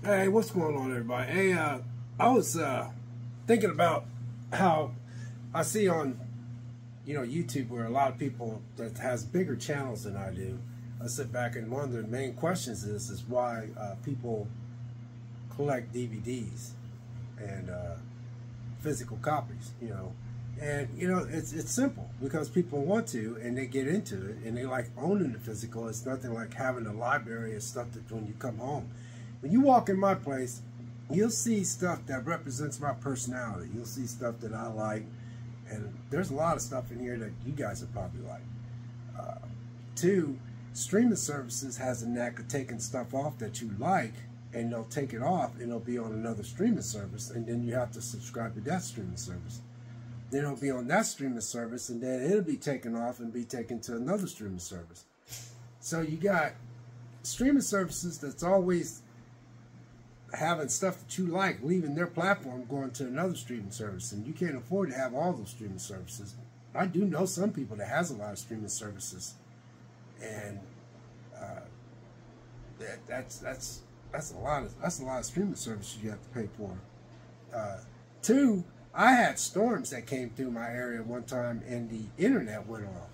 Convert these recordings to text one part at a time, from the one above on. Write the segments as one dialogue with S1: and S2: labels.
S1: Hey, what's going on, everybody? Hey, I was thinking about how I see on YouTube where a lot of people that has bigger channels than I do. I sit back and one of the main questions is why people collect DVDs and physical copies. And it's simple because people want to and they get into it and they like owning the physical. It's nothing like having a library of stuff that when you come home. When you walk in my place, you'll see stuff that represents my personality. You'll see stuff that I like, and there's a lot of stuff in here that you guys would probably like. Two, streaming services has a knack of taking stuff off that you like, and they'll take it off, and it'll be on another streaming service, and then you have to subscribe to that streaming service. Then it'll be on that streaming service, and then it'll be taken off and be taken to another streaming service. So you got streaming services that's always having stuff that you like, leaving their platform, going to another streaming service, and you can't afford to have all those streaming services. I do know some people that has a lot of streaming services, and that's a lot of streaming services you have to pay for. Two, I had storms that came through my area one time, and the internet went off.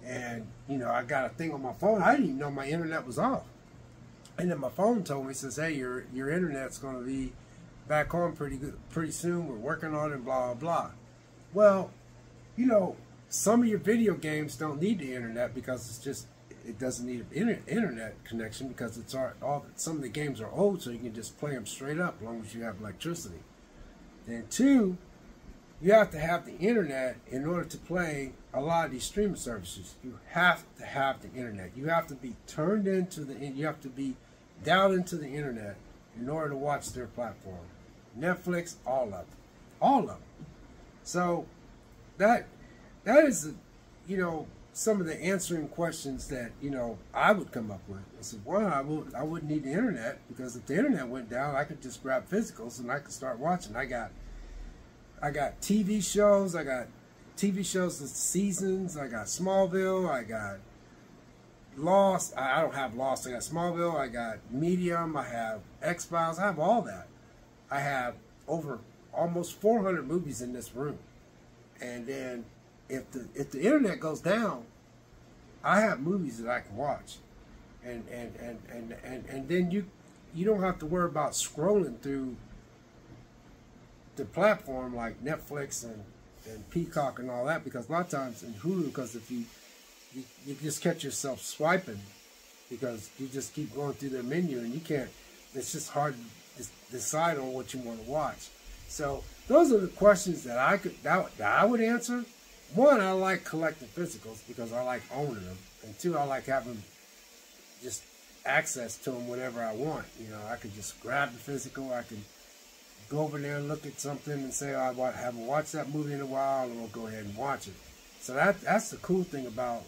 S1: And I got a thing on my phone. I didn't even know my internet was off. And then my phone told me, says, hey, your internet's going to be back on pretty soon. We're working on it, blah, blah, blah. Well, some of your video games don't need the internet because it doesn't need an internet connection because some of the games are old, so you can just play them straight up as long as you have electricity. Then two, you have to have the internet in order to play a lot of these streaming services. You have to have the internet. You have to be turned into you have to be down into the internet in order to watch their platform. Netflix, all of them. All of them. So that is, some of the answering questions that, I would come up with. I said, one, I wouldn't need the internet because if the internet went down, I could just grab physicals and I could start watching. I got TV shows. I got TV shows with seasons. I got Smallville. I got Lost. I don't have Lost. I got Smallville. I got Medium. I have X-Files. I have all that. I have over almost 400 movies in this room. And then if the internet goes down, I have movies that I can watch. And then you don't have to worry about scrolling through the platform like Netflix and Peacock and all that, because a lot of times in Hulu, because if you just catch yourself swiping because you just keep going through their menu and you can't, it's just hard to decide on what you want to watch. So those are the questions that I would answer. One, I like collecting physicals because I like owning them, and two, I like having just access to them whenever I want. I could just grab the physical. I can go over there and look at something and say, oh, I haven't watched that movie in a while, and we'll go ahead and watch it. So that's the cool thing about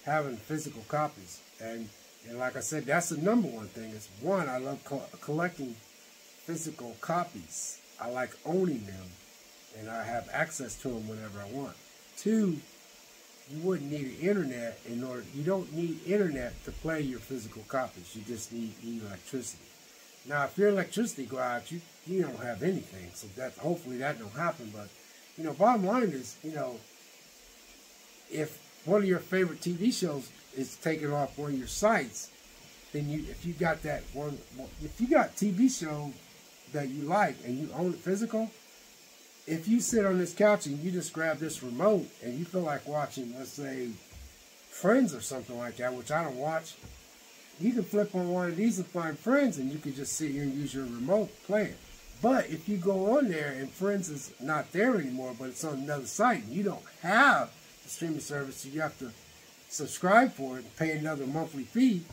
S1: having physical copies. And like I said, that's the number one thing. Is one, I love collecting physical copies. I like owning them, and I have access to them whenever I want. Two, you wouldn't need an internet you don't need internet to play your physical copies. You just need electricity. Now, if your electricity go out, you don't have anything. So hopefully that don't happen. But, bottom line is, if one of your favorite TV shows is taken off one of your sites, then if you got TV show that you like and you own it physical, if you sit on this couch and you just grab this remote and you feel like watching, let's say, Friends or something like that, which I don't watch, you can flip on one of these and find Friends, and you can just sit here and use your remote, play it. But if you go on there and Friends is not there anymore, but it's on another site, and you don't have the streaming service, so you have to subscribe for it and pay another monthly fee,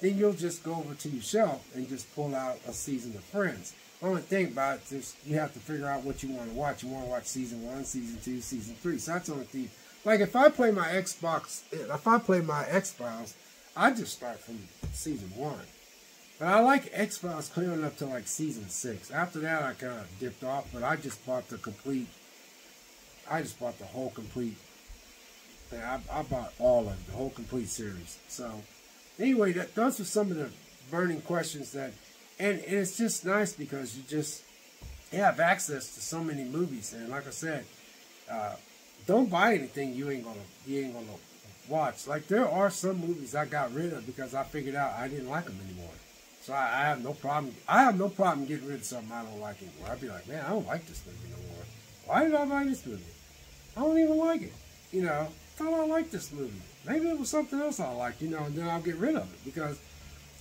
S1: then you'll just go over to your shelf and just pull out a season of Friends. The only thing about it is you have to figure out what you want to watch. You want to watch season 1, season 2, season 3. So that's the only thing. Like if I play my Xbox, if I play my X-Files, I just start from season 1. But I like X-Files clearing up to like season 6. After that, I kind of dipped off, but I just bought the whole complete thing. I bought all of it, the whole complete series. So anyway, those are some of the burning questions that and it's just nice because you have access to so many movies. And like I said, don't buy anything you ain't gonna watch. Like there are some movies I got rid of because I figured out I didn't like them anymore. So I have no problem. I have no problem getting rid of something I don't like anymore. I'd be like, man, I don't like this movie no more. Why did I buy this movie? I don't even like it. You know, I thought I liked this movie. Maybe it was something else I liked, you know, and then I'll get rid of it. Because,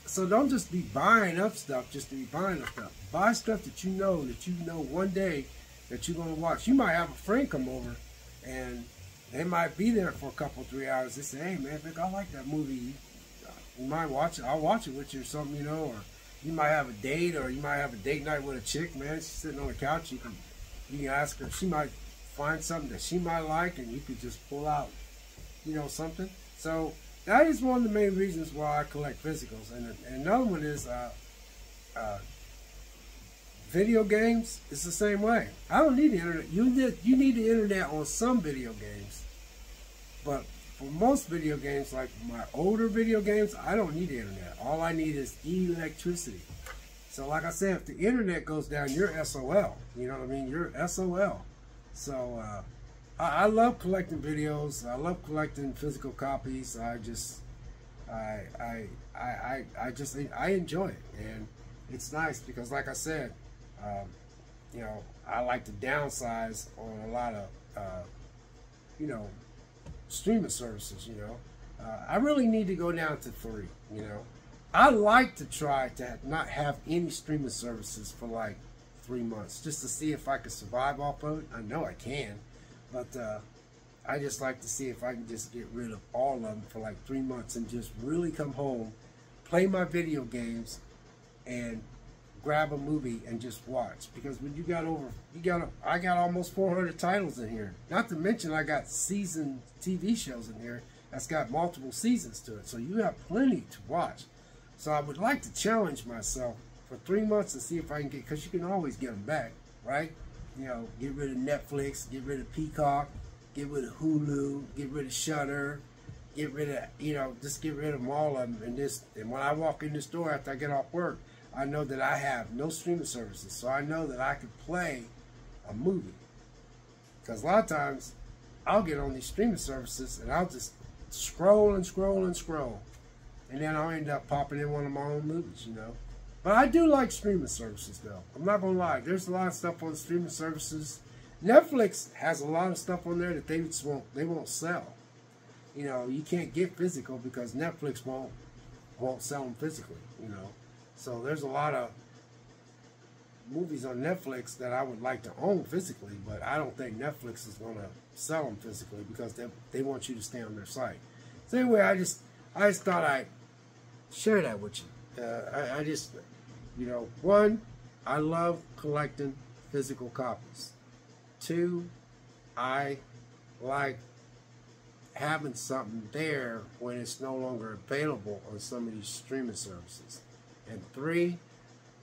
S1: so don't just be buying up stuff just to be buying up stuff. Buy stuff that you know one day that you're going to watch. You might have a friend come over and they might be there for a couple, 3 hours. They say, hey, man, Vic, I like that movie. You might watch it. I'll watch it with you or something, you know. Or you might have a date, or you might have a date night with a chick, man. She's sitting on the couch. You can ask her. She might find something that she might like, and you could just pull out, you know, something. So that is one of the main reasons why I collect physicals. And another one is video games. It's the same way. I don't need the internet. You need the internet on some video games, but for most video games, like my older video games, I don't need the internet. All I need is electricity. So like I said, if the internet goes down, you're SOL. You know what I mean? You're SOL. So I love collecting videos. I love collecting physical copies. I enjoy it, and it's nice because, like I said, you know, I like to downsize on a lot of you know, streaming services. You know, I really need to go down to 3. You know, I like to try to not have any streaming services for like 3 months just to see if I can survive off of it. I know I can, but I just like to see if I can just get rid of all of them for like 3 months and just really come home, play my video games, and grab a movie and just watch. Because when I got almost 400 titles in here. Not to mention I got season TV shows in here that's got multiple seasons to it. So you have plenty to watch. So I would like to challenge myself for 3 months and see if I can get, because you can always get them back, right? You know, get rid of Netflix, get rid of Peacock, get rid of Hulu, get rid of Shudder, get rid of, you know, just get rid of them, all of them. And when I walk in the store after I get off work, I know that I have no streaming services, so I know that I can play a movie. Because a lot of times, I'll get on these streaming services and I'll just scroll and scroll and scroll. And then I'll end up popping in one of my own movies, you know. But I do like streaming services, though. I'm not going to lie. There's a lot of stuff on streaming services. Netflix has a lot of stuff on there that they won't sell. You know, you can't get physical because Netflix won't sell them physically, you know. So there's a lot of movies on Netflix that I would like to own physically, but I don't think Netflix is going to sell them physically because they want you to stay on their site. So anyway, I just thought I'd share that with you. I just, you know, 1, I love collecting physical copies. 2, I like having something there when it's no longer available on some of these streaming services. And 3,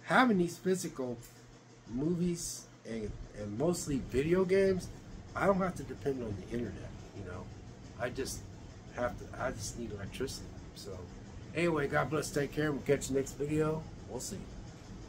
S1: having these physical movies and mostly video games, I don't have to depend on the internet, you know. I just need electricity. So anyway, God bless, take care, we'll catch you next video. We'll see.